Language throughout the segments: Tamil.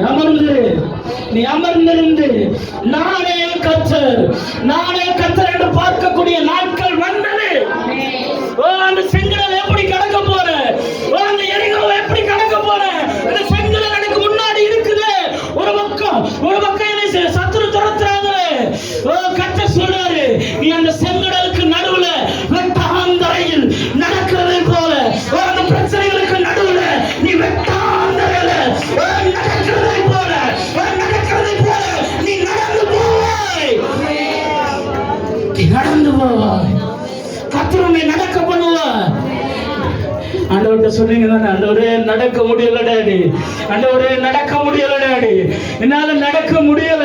அமர்ந்து நீ அமர்ந்திருந்து நானே கர்த்தர் என்று பார்க்கக்கூடிய நாட்கள் வந்தது. அந்த செங்கடல் எப்படி கடக்க போற, அந்த எரிகோவை எப்படி கடக்க போற, அந்த செங்கடல் எனக்கு முன்னாடி இருக்குது. ஒரு பக்கம் என்ன சத்துரு துரத்துறாங்களே, கர்த்தர் சொல்றாரு, நீ அந்த செங்கடலுக்கு நடுவுல வெட்டாந்தரையில் நடக்கிறதை போல, அந்த பிரச்சனைகளுக்கு நடுவுல நீ வெட்டாந்தரையில நடக்கிறதை போல நீ நடந்து போவாய். கர்த்தர் உன்னை நடக்க பண்ணுவார். ஆண்டவர்கிட்ட சொன்னீங்க தானே, ஆண்டவரே நடக்க முடியல டாடி, ஆண்டவரே நடக்க முடியல டாடி, என்னால நடக்க முடியல,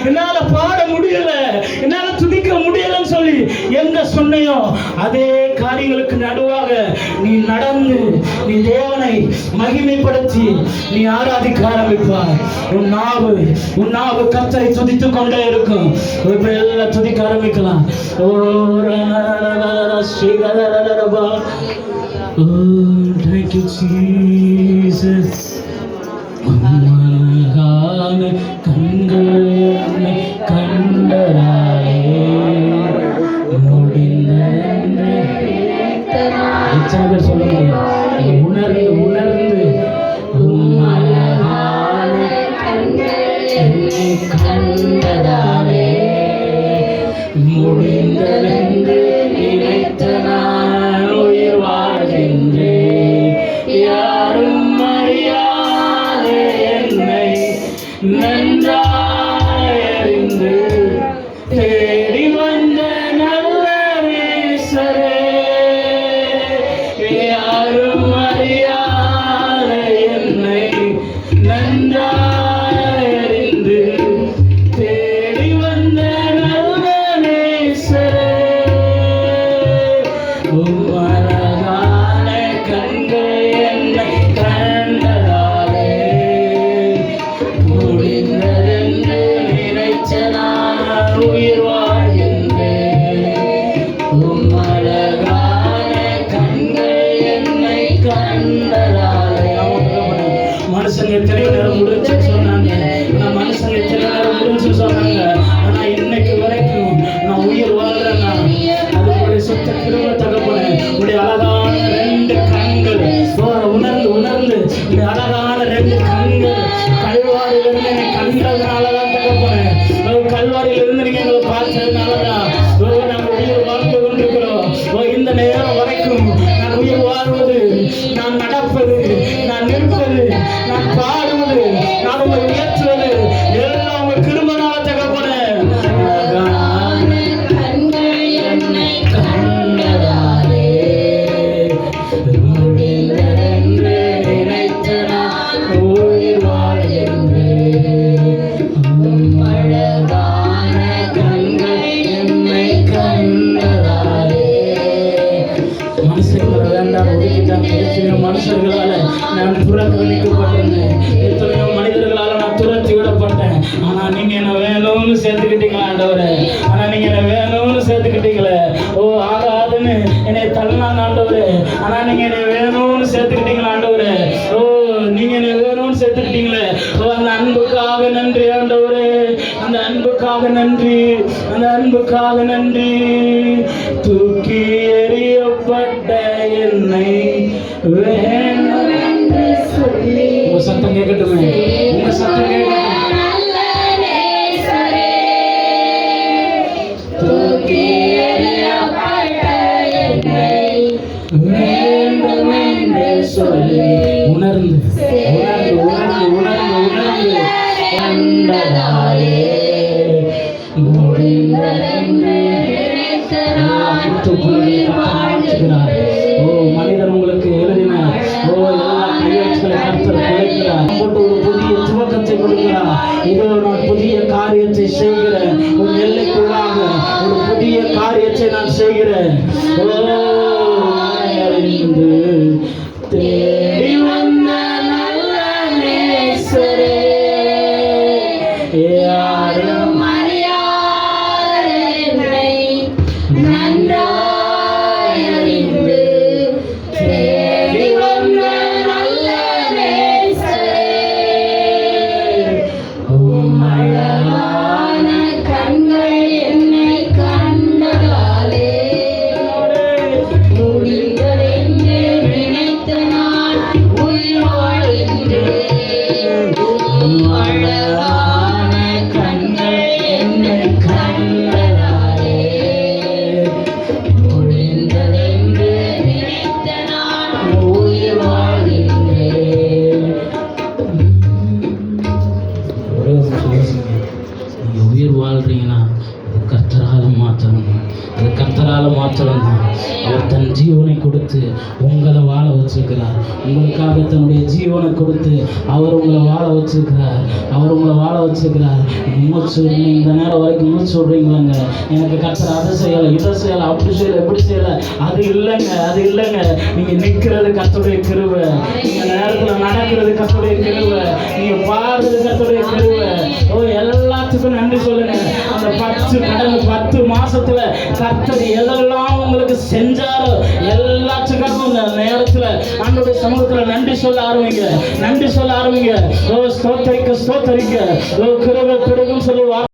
என்னால பாட முடியல, என்னால துதிக்க முடியலன்னு சொல்லி எங்க சொன்னையோ அதே காரியங்களுக்கு நடுவாக நீ நடந்து நீ தேவனை மகிமைப்படுத்தி நீ ஆராதிக்க ஆரம்பிப்பாய். உன் நாவு கர்த்தரை துதித்துக் கொண்டே இருக்கும். இப்ப எல்லாம் துதிக்க ஆரம்பிக்கலாம். Thank you, Jesus. அழகான கண்கள் என்னை கண்டதாலே முடிந்தென்று எத்தனை பேர் சொல்ல முடியும்? உணர்ந்து அழகான கண்கள் என்னை கண்டதாலே முடிந்ததென்று நினைத்த நான் உயிர் வாழ்கின்றேன். யாரும் அறியாத என்னை நன்றாய் அறிந்து தேடி வந்த நல்ல நேசரே, யாரும் அறியாத என்னை நன்றாய் அறிந்து தேடி வந்த நல்ல நேசரே, அழகான கண்கள் என்னை கண்டதாலே முடிந்ததென்று நினைச்ச நான் உயிர் வாழ்கின்றேன். அழகான கண்கள் என்னை கண்டதாலே. மனுஷங்க எத்தனை நேரம் முடிஞ்சுன்னு சொன்னாங்க, மனுஷங்க எத்தனை நேரம் முடிஞ்சுன்னு சொன்னாங்க. ஆனா இன்னைக்கு வரைக்கும் நான் உயிர் வாழ்றேன்னா அது சுத்த கிருபை தகப்பனே. உடைய அழகான ரெண்டு கண்கள் உணர்ந்து உடைய அழகான ரெண்டு கண்கள் கல்வாரியிலிருந்து என்னை கண்டதுனாலதான் தகப்பனே. கல்வாரியிலிருந்து நீங்க எங்களை பார்த்ததுனாலதான் நாங்கள் உயிர் வாழ்ந்து கொண்டிருக்கிறோம். இந்த நேரம் வரைக்கும் நான் உயிர் வாழ்வது, நான் நடப்பது, நான் நிற்பது, நான் பாடுவது, நான் உங்களை உயர்த்துவது எல்லாம் உங்க கிருபைனால தகப்பனே. மனுஷர்களால நான் புறக்கணிக்கப்பட்டிருந்தேன், எத்தனையோ மனிதர்களால நான் துரத்தி விடப்பட்டேன். ஆனா நீங்க என்ன வேணும்னு சேர்த்துக்கிட்டீங்களா ஆண்டவரே, சேர்த்துக்கிட்டீங்களே. ஆகாதுன்னு என்னை தள்ளலாம் ஆண்டவரே, ஆனா நீங்க என்னை வேணும்னு சேர்த்துக்கிட்டீங்களா ஆண்டவரே. நீங்க என்னை வேணும்னு சேர்த்துக்கிட்டீங்களே. அந்த அன்புக்காக நன்றி ஆண்டவரே, அந்த அன்புக்காக நன்றி. தூக்கி எறியப்பட்ட என்னை வேணும் என்று சொல்லி உங்க சத்தம் கேட்கட்டுமே, உங்க சத்தம் கேட்கட்டும். தூக்கி எறியப்பட்ட என்னை வேண்டும் என்று சொல்லி உணர்ந்து கண்டதாலே முடிந்ததென்று மனிதன் உங்களுக்கு எழுதின எல்லா கையெழுத்துக்களை கர்த்தர் குறைக்கிறார். ஒரு புதிய துவக்கத்தை கொடுக்கிறார். இதோ நான் புதிய காரியத்தை செய்கிறேன், ஒரு எல்லைக்குள்ளாக ஒரு புதிய காரியத்தை நான் செய்கிறேன். அறிந்து தேடி வந்த நல்ல நேசரே, யாரும் அறியாத என்னை நன்றாய் அறிந்து தேடி வந்த நல்ல நேசரே, மாத்திரம் தான். அவர் தன் ஜீவனை கொடுத்து உங்களை வாழ வச்சிருக்கிறார். உங்களுக்காக தன்னுடைய ஜீவனை கொடுத்து அவர் உங்களை வாழ வச்சிருக்கிறார். அவர் உங்களை வாழ வச்சிருக்கிறார். மூச்சு இந்த நேரம் வரைக்கும் மூச்சு சொல்றீங்களாங்க, எனக்கு கர்த்தர் அதை செய்யலை, இதை செய்யலை, அப்படி செய்யலை, எப்படி செய்யலை, அது இல்லைங்க, அது இல்லைங்க. நீங்க நிற்கிறது கர்த்தருடைய கிருபை, நீங்க நேரத்தில் நடக்கிறது கர்த்தருடைய கிருபை, நீங்க பாடுறது கர்த்தருடைய கிருபை. ஓ, எல்லாத்துக்கும் நன்றி சொல்லுங்க. அந்த 10 மாசத்துல கர்த்தர் எதெல்லாம் உங்களுக்கு செஞ்சாரோ எல்லாத்துக்கும் இந்த நேரத்துல ஆண்டவருடைய சமூகத்துல நன்றி சொல்ல ஆரம்பிங்க, நன்றி சொல்ல ஆரம்பிங்க. ஓ, ஸ்தோத்தரிக்க ஸ்தோத்தரிக்க, ஓ, கிருபை பெருகும் சொல்லுவார்.